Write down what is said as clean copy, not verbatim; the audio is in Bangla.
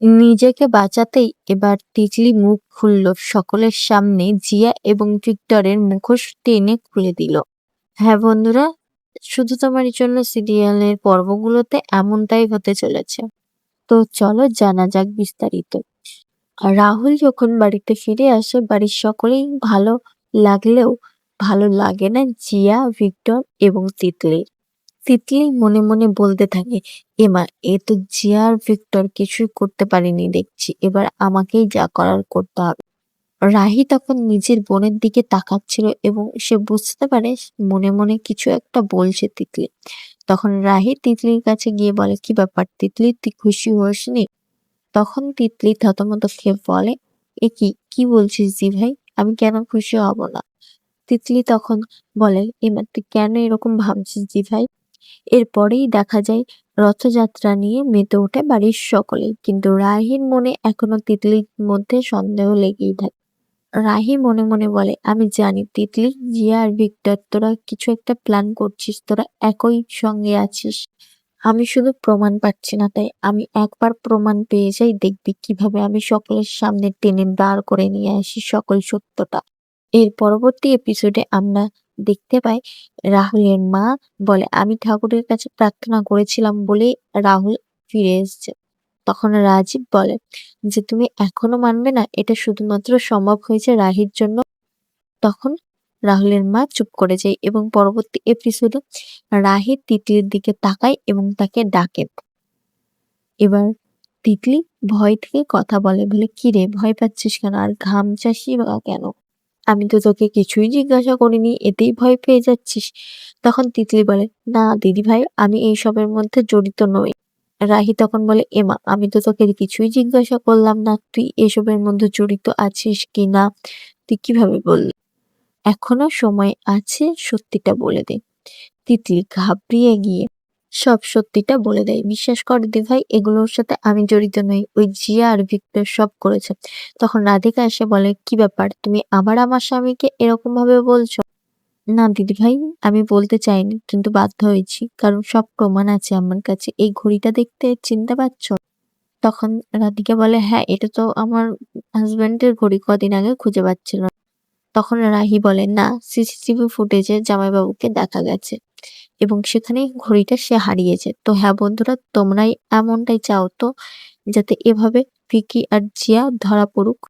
নিজেকে বাঁচাতেই এবার তিতলি মুখ খুলল সকলের সামনে। জিয়া এবং ভিক্টরের মুখোশ টেনে খুলে দিল। হ্যাঁ বন্ধুরা, শুধু তোমার জন্য সিরিয়ালের পর্বগুলোতে এমনটাই হতে চলেছে। তো চলো জানা যাক বিস্তারিত। আর রাহুল যখন বাড়িতে ফিরে আসে, বাড়ির সকলেই ভালো লাগলেও ভালো লাগে না জিয়া, ভিক্টর এবং তিতলি। তিতলি মনে মনে বলতে থাকে, এমা এ তো জিয়া আর ভিক্টর কিছুই করতে পারেনি দেখছি, এবার আমাকেই যা করার করতে হবে। রাহি তখন নিজের বোনের দিকে তাকাচ্ছিল এবং সে বুঝতে পারে মনে মনে কিছু একটা বলছে তিতলি। তখন রাহি তিতলির কাছে গিয়ে বলে, কি ব্যাপার তিতলি, তুই খুশি হসনি? তখন তিতলি থতমত খেয়ে বলে, এ কি কি বলছিস জি ভাই, আমি কেন খুশি হব না? তিতলি তখন বলে, এমা তুই কেন এরকম ভাবছিস জি ভাই? এরপরেই দেখা যায় রথযাত্রা নিয়ে মেতে ওঠে বাড়ির সকলেই, কিন্তু রাহির মনে এখনো তিতলির মধ্যে সন্দেহ লেগেই থাকে। রাহি মনে মনে বলে, আমি জানি তিতলি, জিয়া আর ভিক্টর তোরা কিছু একটা প্ল্যান করছিস, তোরা একই সঙ্গে আছিস। আমি শুধু প্রমাণ পাচ্ছি না, তাই আমি একবার প্রমাণ পেয়ে যাই, দেখবি কিভাবে আমি সকলের সামনে টেনে দাঁড় করে নিয়ে আসি সকল সত্যটা। এর পরবর্তী এপিসোডে আমরা দেখতে পাই রাহুলের মা বলে, আমি ঠাকুরের কাছে প্রার্থনা করেছিলাম বলেই রাহুল ফিরে এসেছে। তখন রাজীব বলে যে, তুমি এখনো মানবে না এটা শুধুমাত্র সম্ভব হয়েছে রাহির জন্য? তখন রাহুলের মা চুপ করে যায় এবং পরবর্তী এপিসোডে রাহি তিতলির দিকে তাকায় এবং তাকে ডাকে। এবার তিতলি ভয় থেকে কথা বলে, বলে কি রে ভয় পাচ্ছিস কেন, আর ঘামছাসই বা কেন? আমি তো তোকে কিছুই জিজ্ঞাসা করিনি, এতেই ভয় পেয়ে যাচ্ছিস? তখন তিতলি বলে, না দিদি ভাই, আমি এইসবের মধ্যে জড়িত নই। রাহি তখন বলে, এমা আমি তো তোকে কিছুই জিজ্ঞাসা করলাম না, তুই এসবের মধ্যে জড়িত আছিস কি না, তুই কিভাবে বললি? এখনো সময় আছে, সত্যিটা বলে দে। তিতলি ঘাবড়িয়ে গিয়ে সব সত্যিটা বলে দেয়। বিশ্বাস কর দিভাই, এগুলোর সাথে আমি জড়িত নই, ওই জিয়া আর ভিক্টর সব করেছে। তখন রাধিকা এসে বলে, কি ব্যাপার, তুমি আবার আমার স্বামীকে এরকম ভাবে বলছো? না দিদি ভাই, আমি বলতে চাইনি, কিন্তু বাধ্য হয়েছি, কারণ সব প্রমাণ আছে আমার কাছে। এই ঘড়িটা দেখতে চিনতে পারছো? তখন রাধিকা বলে, হ্যাঁ এটা তো আমার হাজবেন্ডের ঘড়ি, কদিন আগে খুঁজে পাচ্ছিল না। তখন রাহি বলে, না সিসিটিভি ফুটেজে জামাইবাবুকে দেখা গেছে এবং সেখানে ঘড়িটা সে হারিয়েছে। তো হ্যাঁ বন্ধুরা, তোমরাই এমনটাই চাও তো, যাতে এভাবে ভিকি আর জিয়া ধরা পড়ুক?